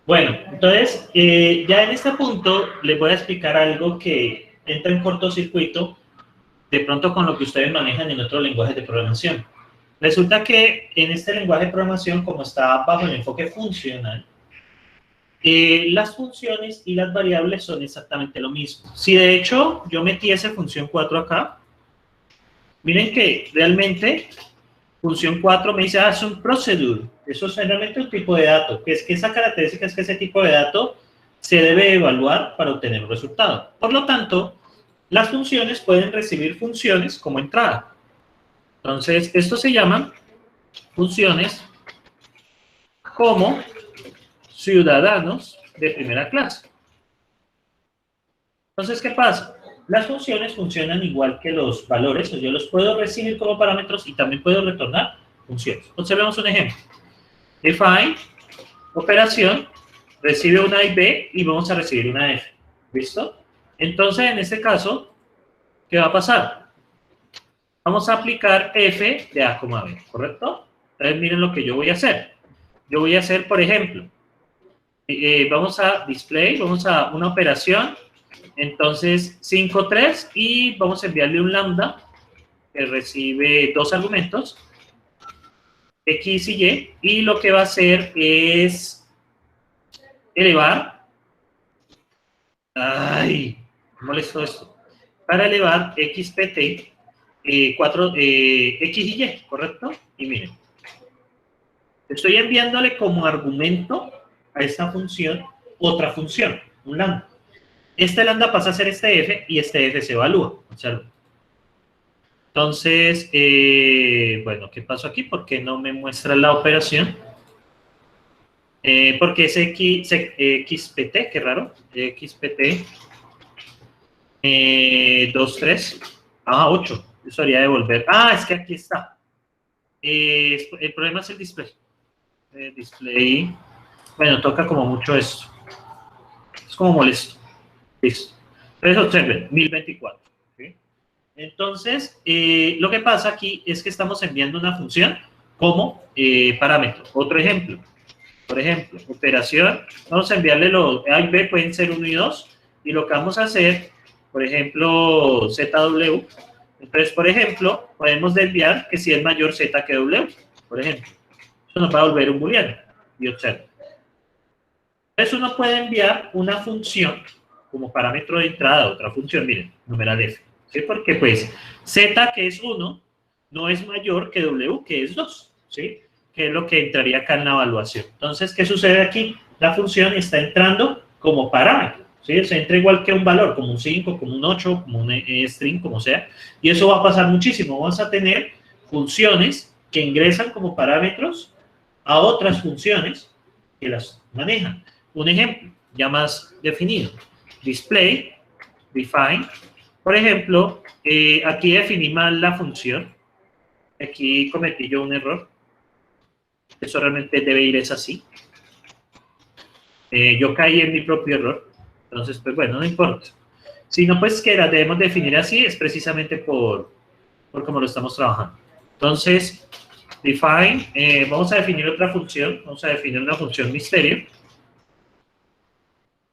Bueno, entonces, ya en este punto les voy a explicar algo que entra en cortocircuito de pronto con lo que ustedes manejan en otros lenguajes de programación. Resulta que en este lenguaje de programación, como está bajo el enfoque funcional, las funciones y las variables son exactamente lo mismo. Si de hecho yo metiese función 4 acá, miren que realmente función 4 me dice, es un procedure. Eso es realmente un tipo de dato, que es que esa característica es que ese tipo de dato se debe evaluar para obtener un resultado. Por lo tanto, las funciones pueden recibir funciones como entrada. Entonces, esto se llaman funciones como ciudadanos de primera clase. Entonces, ¿qué pasa? Las funciones funcionan igual que los valores, yo los puedo recibir como parámetros y también puedo retornar funciones. Observemos un ejemplo. Define, operación, recibe una y B y vamos a recibir una F. ¿Listo? Entonces, en este caso, ¿qué va a pasar? Vamos a aplicar F de A, B, ¿correcto? Entonces, miren lo que yo voy a hacer. Yo voy a hacer, por ejemplo, vamos a display, vamos a una operación, entonces 5, 3, y vamos a enviarle un lambda que recibe dos argumentos, X y Y lo que va a hacer es elevar, ay, molesto esto, para elevar XPT, 4, X y Y, ¿correcto? Y miren, estoy enviándole como argumento a esta función otra función, un lambda. Este lambda pasa a ser este F y este F se evalúa. Observen. Entonces, bueno, ¿qué pasó aquí? ¿Por qué no me muestra la operación? Porque es XPT, qué raro. XPT 2, 3. 8. Eso haría devolver. Es que aquí está. El problema es el display. Display. Bueno, toca como mucho esto. Es como molesto. Listo. Entonces, observen, 1024. ¿Sí? Entonces, lo que pasa aquí es que estamos enviando una función como parámetro. Otro ejemplo. Por ejemplo, operación, vamos a enviarle los A y B, pueden ser 1 y 2, y lo que vamos a hacer, por ejemplo, ZW. Entonces, por ejemplo, podemos desviar que si es mayor Z que W, por ejemplo. Eso nos va a volver un booleano. Y observen. Entonces, uno puede enviar una función como parámetro de entrada a otra función, miren, numeral F. ¿Sí? Porque, pues, Z, que es 1, no es mayor que W, que es 2. ¿Sí? Que es lo que entraría acá en la evaluación. Entonces, ¿qué sucede aquí? La función está entrando como parámetro, ¿sí? Se entra igual que un valor, como un 5, como un 8, como un string, como sea, y eso va a pasar muchísimo. Vamos a tener funciones que ingresan como parámetros a otras funciones que las manejan. Un ejemplo, ya más definido, display, define. Por ejemplo, aquí definí mal la función, aquí cometí yo un error. Eso realmente debe ir es así. Yo caí en mi propio error. Entonces, pues bueno, no importa. Si no, pues que la debemos definir así, es precisamente por cómo lo estamos trabajando. Entonces, define, vamos a definir otra función. Vamos a definir una función misterio.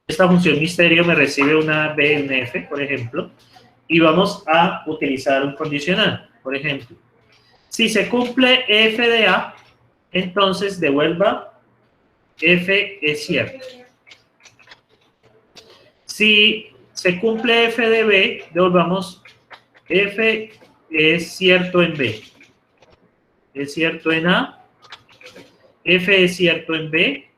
Esta función misterio me recibe una B y una F, por ejemplo. Y vamos a utilizar un condicional. Por ejemplo, si se cumple F de A, entonces devuelva F es cierto. Si se cumple F de B, devolvamos F es cierto en B. Es cierto en A. F es cierto en B.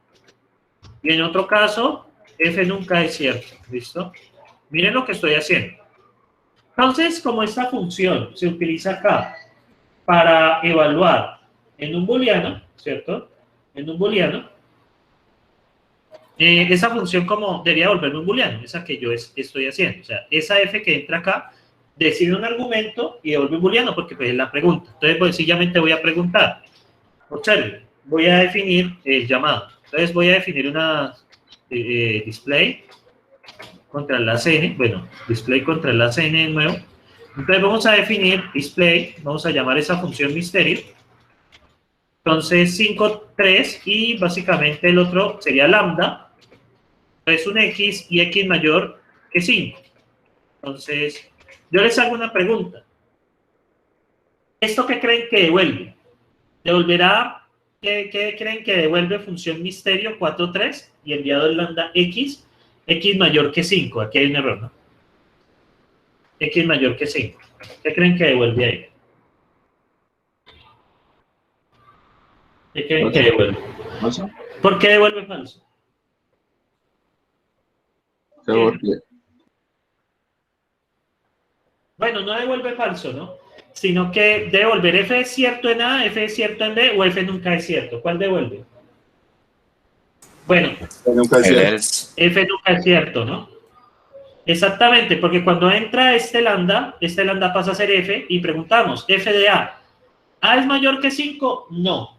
Y en otro caso, F nunca es cierto. ¿Listo? Miren lo que estoy haciendo. Entonces, como esta función se utiliza acá para evaluar en un booleano, ¿cierto? En un booleano, esa función como debería volverme un booleano, esa que yo estoy haciendo. O sea, esa F que entra acá decide un argumento y devuelve un booleano porque pues es la pregunta. Entonces, pues, sencillamente voy a preguntar. Observen, voy a definir el llamado. Entonces, voy a definir una display contra la CN. Bueno, display contra la CN de nuevo. Entonces, vamos a definir display. Vamos a llamar esa función misterio. Entonces, 5, 3 y básicamente el otro sería lambda. es un x y x mayor que 5. Entonces, yo les hago una pregunta. ¿Esto qué creen que devuelve? ¿Devolverá, qué creen que devuelve función misterio 4,3 y enviado el lambda x, x mayor que 5? Aquí hay un error, ¿no? X mayor que 5. ¿Qué creen que devuelve ahí? ¿Qué creen que devuelve? ¿Falso? ¿Por qué devuelve falso? Bueno, no devuelve falso, ¿no? Sino que devolver f es cierto en A, f es cierto en B o f nunca es cierto. ¿Cuál devuelve? Bueno, Nunca es cierto. f nunca es cierto, ¿no? Exactamente, porque cuando entra este lambda pasa a ser f y preguntamos, f de A es mayor que 5? No.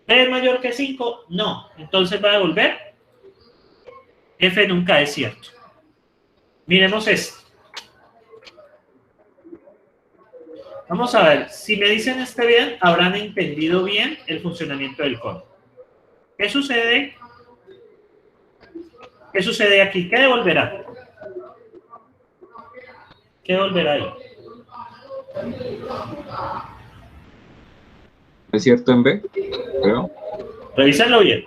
¿B es mayor que 5? No. Entonces va a devolver f nunca es cierto. Miremos esto. Vamos a ver, si me dicen este bien, habrán entendido bien el funcionamiento del código. ¿Qué sucede? ¿Qué sucede aquí? ¿Qué devolverá? ¿Qué devolverá ahí? ¿Es cierto en B? Creo. Revísenlo bien.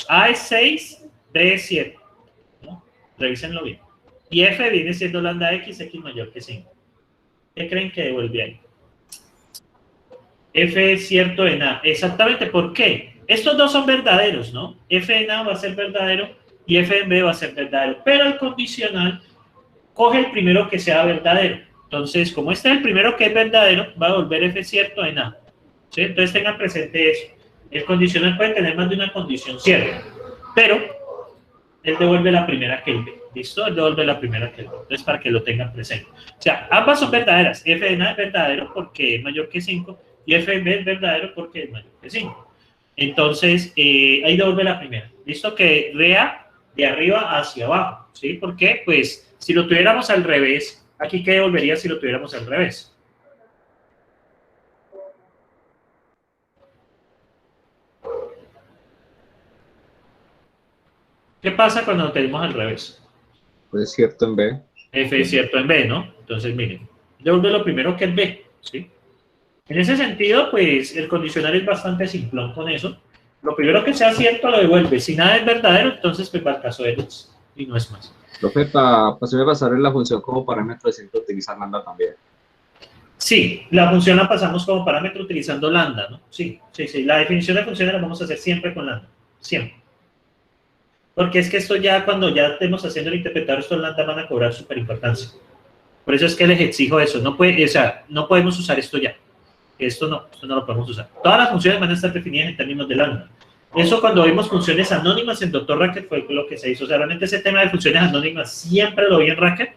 A es 6, B es 7. ¿No? Revísenlo bien. Y f viene siendo lambda x, x mayor que 5. ¿Qué creen que devuelve ahí? F es cierto en A. Exactamente, ¿por qué? Estos dos son verdaderos, ¿no? F en A va a ser verdadero y F en B va a ser verdadero. Pero el condicional coge el primero que sea verdadero. Entonces, como este es el primero que es verdadero, va a devolver F cierto en A. ¿Sí? Entonces tengan presente eso. El condicional puede tener más de una condición cierta, pero él devuelve la primera que él ve. ¿Listo? Él devuelve la primera que él ve. Entonces, para que lo tengan presente. O sea, ambas son verdaderas. F en A es verdadero porque es mayor que 5 y F en B es verdadero porque es mayor que 5. Entonces, ahí devuelve la primera. ¿Listo? Que vea de arriba hacia abajo. ¿Sí? ¿Por qué? Pues, si lo tuviéramos al revés, aquí ¿qué devolvería si lo tuviéramos al revés? ¿Qué pasa cuando lo tenemos al revés? Pues es cierto en B. F es cierto en B, ¿no? Entonces, miren, devuelve lo primero que es B, ¿sí? En ese sentido, pues, el condicional es bastante simplón con eso. Lo primero que sea cierto lo devuelve. Si nada es verdadero, entonces pues va al caso de ellos. Y no es más. Profe, para pasar en la función como parámetro, siempre utilizar lambda también. Sí, la función la pasamos como parámetro utilizando lambda, ¿no? Sí. La definición de funciones la vamos a hacer siempre con lambda. Siempre. Porque es que esto ya, cuando ya estemos haciendo el interpretador, estos lambda van a cobrar súper importancia. Por eso es que les exijo eso. No podemos usar esto ya. Esto no lo podemos usar. Todas las funciones van a estar definidas en términos de lambda. Eso cuando vimos funciones anónimas en Dr. Racket fue lo que se hizo. O sea, realmente ese tema de funciones anónimas siempre lo vi en Racket.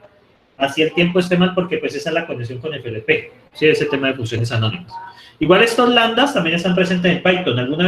Así el tiempo esté mal porque pues esa es la conexión con FLP. Sí, ese tema de funciones anónimas. Igual estos lambdas también están presentes en Python.